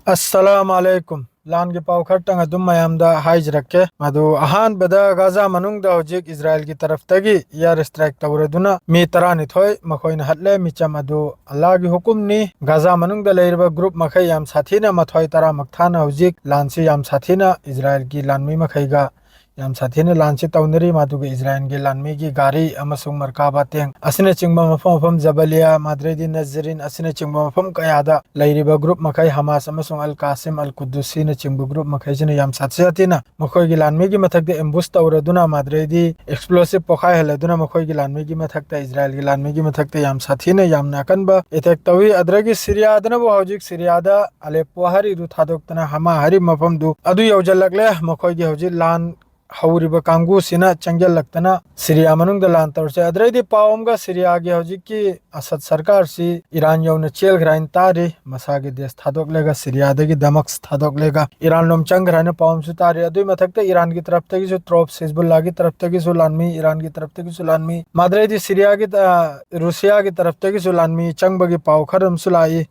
अस्सलामुअलैकुम लान के पाव खट्टंग अदुम मयामदा हाइज रखे मधु अहान बदा गाजा मनुंगदा होजिक इजराइल की तरफ तगी एयर स्ट्राइक तवरदुना मी तरानी थोय मखोइन हटले मिचम अदु अल्लाह की हुकुम नि गाजा मनुंगदा लेरबा ग्रुप मखै याम साथीना मथोय तरा मक्थाना होजिक लानसी याम साथीना इजराइल की लानमी मखैगा याम साथीना लानसी तौनरी मादुगे इजराइल की लानमी की गाड़ी अमसुंग मरकाबा तेंग असने चिंगबा मफम मफम जबलिया माद्रेदी नजरिन असने चिंगबा मफम कयादा लेरिबा ग्रुप मखै हमास अमसुंग अल कासिम अल कुद्दुसी ने चिंगबा ग्रुप मखै जने याम साथीना मखोय की लानमी की मथकदे एम्बुश तौरदुना माद्रेदी एक्सप्लोसिव पोखाय हलदुना मखोय की लानमी की मथकता इजराइल की लानमी की मथकते याम साथीना याम नाकनबा एतेक तवी अद्रगी सीरियादना बो हौजिक सीरियादा अलेप्पो हरि रु थादोक्तना हमा हरि मफम दु अदु यौजलकले मखोय की हौजिक लान हौरिबा कांगू सिना चंगल लगतना सीरिया मनुंग लान तौरसे अद्रैदी पावमगा सीरिया की हौजिक की असद सरकार सी ईरान यौन चेल ग्राइन तारी मसागे देश थादोकलेगा सीरिया दगी दमक्स थादोकलेगा ईरान लोम चंग ग्राइन पावम सु तारी अदुई मथकते ईरान की तरफ तगी सु ट्रोप्स हिजबुल्लाह की तरफ तगी सु लानमी ईरान की तरफ तगी सु लानमी माद्रेदी सीरिया की रूसिया की तरफ तगी सु लानमी चंगबगी पाव खरम सुलाई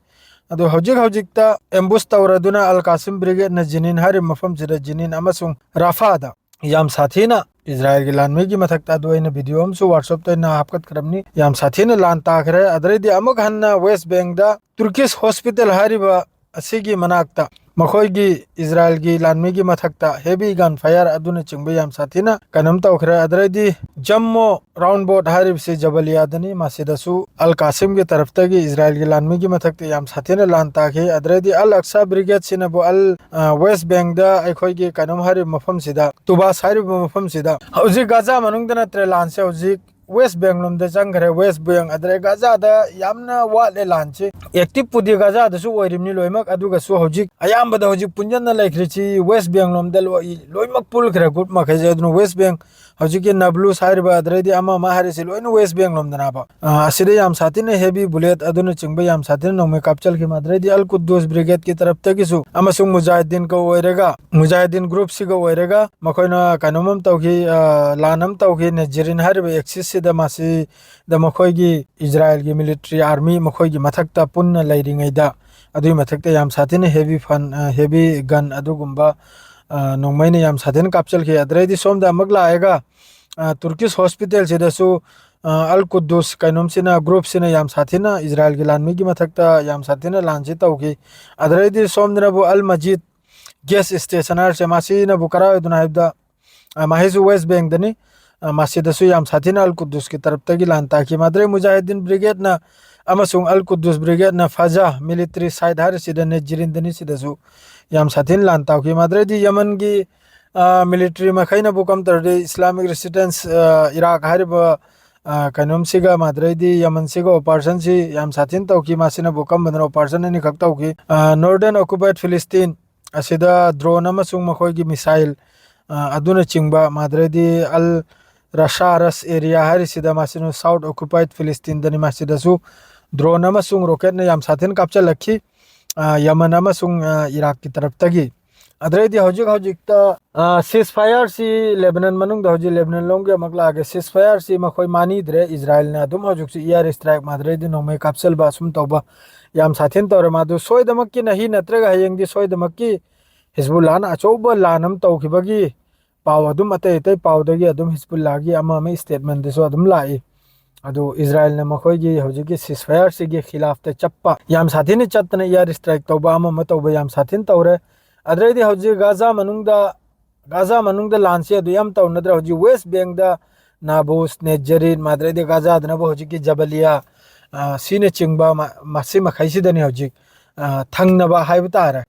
अदो हौजिक एम्बुस तौरदुना अल कासिम ब्रिगेड न जिनिन हरि मफम जिदा जिनिन अमसुंग राफादा याम साथीना इजराइल की लानमी की मथकता दो इन वीडियो हम सु व्हाट्सएप तो ना आपकत करमनी याम साथीना लान ताखरे अदरेदी अमक हन्ना वेस्ट बैंक दा तुर्किश हॉस्पिटल हारिबा असिगी मनाक्ता मखोय की इजराइल की लानमी की मथकता हेवी गन फायर अदुना चिंगबे याम साथीना कनम तौखरे अदरेदी जम्मो राउंड बोट हारिब से जबलियादनी मासिदसु अल कासिम की तरफ तक इजराइल की लानमी की मथकते याम साथीना लान ताखे अदरेदी अल अक्सा ब्रिगेड सिनबो अल वेस्ट बैंक दा अखोय की कनम हारिब मफम सिदा तुबास हारिब मफम सिदा हौजिक गाजा मनुंगदना त्रे लान से हौजिक वेस्ट बेंगलोम दे चंगरे वेस्ट बेंग अदरे गाजा दा यामना वाले लांचे एक्टिव पुदी गाजा दसु ओइरिमनि लोइमक अदुगा सु हौजिक अयामबदा हौजिक पुंजन लाइख्रिची वेस्ट बेंगलोम दे लोइमक पुल खरे गुट मखै जदनु वेस्ट बेंग हौजिक नबलु साइरबा अदरेदी अमा माहारिसि लोइनु वेस्ट बेंगलोम दनाबा असिदे याम साथीने हेवी बुलेट अदुना चिंगबे याम साथीने नोमे कापचल की माद्रेदी अल कुद्दूस ब्रिगेड की तरफ तकिसु अमसुंग मुजाहिदीन को ओइरेगा मुजाहिदीन ग्रुप सिगो ओइरेगा मखोइना कानोमम तौखि लानम तौखि ने जिरिन हारिबे एक्सिस मासी द मखोय की इजराइल की मिलिट्री आर्मी मखोय की मथकता पुन्न लैरिङैदा अदुई मथकते याम साथीने हेवी फन हेवी गन अदुगुम्बा नोंमैने याम साथीने कापचल के अदरेदी सोमदा अमगला आएगा तुर्किश हॉस्पिटल सिदसु अल कुद्दूस कैनोमसिना ग्रुप सिना याम साथीना इजराइल की लानमी की मथकता याम साथीना लानसी तौकी अदरेदी सोमदनबु अल मजीद गैस स्टेशन आर से मासीना बुकरा दुनाइबदा माहिसु वेस्ट बैंक दनी मासिदसु याम साथीना अल कुद्दूस की तरफ तगी लान ताकि माद्रे मुजाहिदीन ब्रिगेड ना अमसुंग अल कुद्दूस ब्रिगेड ना फजा मिलिट्री साइड हार सिदने जिरिंदनी सिदसु याम साथीन लान ताकि माद्रे दी यमन की मिलिट्री मखैना बुकम तरदे इस्लामिक रेसिस्टेंस इराक हारिब कनोम सिगा माद्रे दी यमन सिगा ऑपरेशन सी याम साथीन तौकी मासिना बुकम बन ऑपरेशन नि खक तौकी नॉर्दर्न ऑक्युपाइड फिलिस्तीन असिदा ड्रोन अमसुंग मखोय की मिसाइल अदुना चिंगबा माद्रे दी अल रशारस एरिया हारिसिदा मासिनो साउथ ऑक्युपाइड फिलिस्तीन दनि मासिदसु ड्रोन अमसुंग रॉकेट ने याम साथीन कापचल लखी यमन अमसुंग इराक की तरफ तगी अदरेदी हौजिक सीज फायर सी लेबनान मनुंग हौजि लेबनान लोंगे मगला आगे सीज फायर सी मखोय मानिद्रे इजराइल ने अदुम हौजिक सी एयर स्ट्राइक माद्रेदी नोमे कापचल बा सुम तौबा याम साथीन तौर मादु सोयदमक की नहीं नत्रगा हयंगदी सोयदमक की हिजबुल्लाह ना अचौबा लानम तौखिबगी पाव अदुम अतै अतै पावदगी अदुम हिजबुल्लाह की अमा में स्टेटमेंट देसो अदुम लाई अदु इजराइल ने मखोय की हौजिक सीजफायर से के खिलाफ ते चप्पा याम साथीने चत्तने एयर स्ट्राइक तौबा अमा मतौबा याम साथीन तौरे अदरेदी हौजिक गाजा मनुंगदा लानसे अदु याम तौनद्रा हौजिक वेस्ट बैंक दा नाबुस ने जरीन माद्रेदी गाजा दनबो हौजिक की जबलिया सीने चिंगबा मासी मखैसिदनी हौजिक थंगनबा हाइब तारे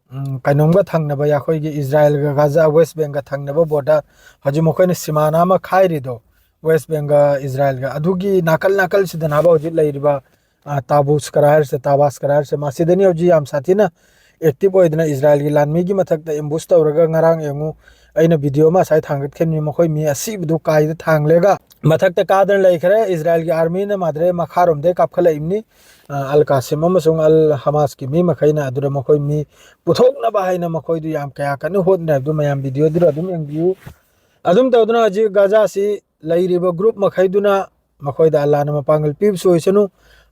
कनोमगा थंगनबा याखोय की इजराइल गा गाजा वेस्ट बैंक गा थंगनबा बॉर्डर हजि मखोयने सीमाना मा खाइरिदो वेस्ट बैंक गा इजराइल गा अदुगी नाकल सिदनाबा हजि लैरिबा ताबूस करार से ताबास करार से मासिदनी हजि याम साथीना एक्टिव ओइदना इजराइल की लानमी की मथकता एम्बुश तौरगा ngarang एंगु अइना वीडियो मा साइ थांगत खेन मखोय मी असिबदु काइद थांगलेगा मथकता कादन लैखरे इजराइल की आर्मी ने माद्रे मखारोम दे कापखलाइमनी अल कासिम अमसुंग अल हमास की मी मखैना अदुरा मखोय मी पुथोकना बाहायना मखोय दु याम कया कनु होदना दु मयाम वीडियो दिरो अदुम एंगियु अदुम तौदना अजि गाजा सी लैरिबा ग्रुप मखैदुना मखोय दा अल्लाह न मपांगल पिब सोइसनु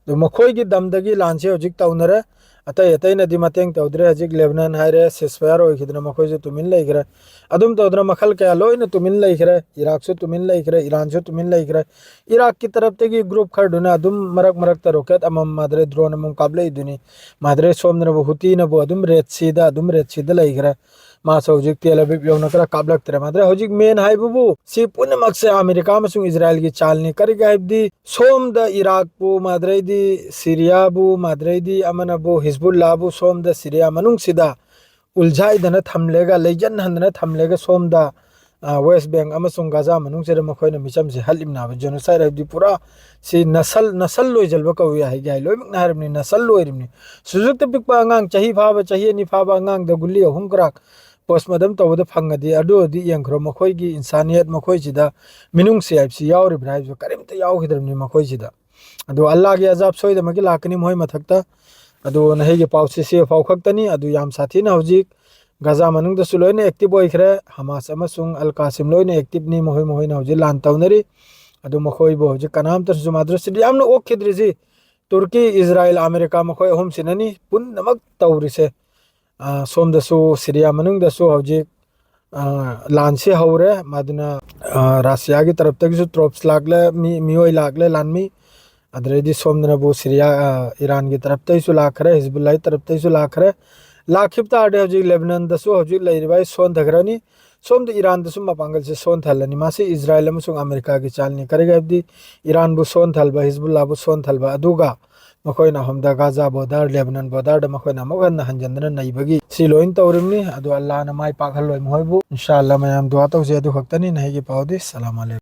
दु मखोय की दमदगी लानसे हजिक तौनरे अतई अतईनदी मतेंग तौद्रे हजिक लेबनान हायरे सिसफायर ओइखिदना मखोइजु तुमिन लैखरे अदुम तौद्रा मखल कया लोइना तुमिन लैखरे इराक सु तुमिन लैखरे ईरान सु तुमिन लैखरे इराक की तरफ तगी ग्रुप खरदुना अदुम मरक मरक त रोकेट अमम मादरे ड्रोन अमम काबले दुनी मादरे सोमनबु हुतीनबु अदुम रेड सीदा लैखरे मास हौजिक तेल अबिब यौनकरा काबलक्तरे मादरे हौजिक मेन हाइबुबु सी पुनमक से अमेरिका मसुंग इजराइल की चालनी करिगा हाइबदी सोम द इराक बु मादरे दी सीरिया बु मादरे दी अमनबु हिजबुल्लाह बु सोम द सीरिया मनुंग सिदा उलझाइदना थमलेगा लेजन हंदना थमलेगा सोम द वेस्ट बैंक अमसुंग गाजा मनुंग से मखोइना मिचम से हलिमना जेनोसाइड हाइबदी पूरा सी नसल लोइजलबा कौया है गाय लोइमक नाहरमनी नसल लोइरिमनी सुजुक त पिकपा अंगांग चाही फाबा चाही नि फाबा अंगांग द गुल्ली हुंकराक पोस्टमार्टम तौबद फंगदी अदोदी यंखरो मखोइगी इंसानियत मखोइजिदा मिनुंग से आइबसी यावरिब्रा हाइबसो करिमता यावखिदरमनी मखोइजिदा अदो अल्लाह की अजाब सोइदमगी लाकनी मोय मथक्ता अदो नहिगे पाउसे से फाउ खक्तनी अदो याम साथीना हौजिक गाजा मनुंग द सुलोइने एक्टिव ओइखरे हमास अमसुंग अल कासिम लोइने एक्टिव नि मोय मोयना हौजिक लान तौनरी अदो मखोइबो हौजिक कनाम तर जुमाद्रसिद यामनो ओखिद्रिजि तुर्की इजराइल अमेरिका मखोइ अहुम सिननी पुनमक तौरिसे सोमदसु सीरिया मनुंगदसु हौजिक लानसे हौरे मादुना रासिया की तरफ तक ट्रोप्स लागले मियोय लागले लानमी अदरेदी सोमदनबु सीरिया ईरान की तरफ तैसु लाखरे हिजबुल्लाह की तरफ तैसु लाखरे लाखिबता आडे हौजिक लेबनान दसु हौजिक लैरिबाय सोन धगरानी सोम द ईरान दसु मपांगल से सोन थलनी मासे इजराइल अमसुंग अमेरिका की चालनी करेगा अबदी ईरान बु सोन थलबा हिजबुल्लाह बु सोन थलबा अदुगा मखोइना हमदा गाजा बोर्डर लेबनान बोर्डर द मखोइना मगन हंजंदना नैबगी सिलोइन तौरिमनी अदु अल्लाह न माय पाखल लोय मोयबु इंशाअल्लाह मयाम दुआ तौजे अदु खक्तनी नहिगे पाउदी सलाम अलैकुम।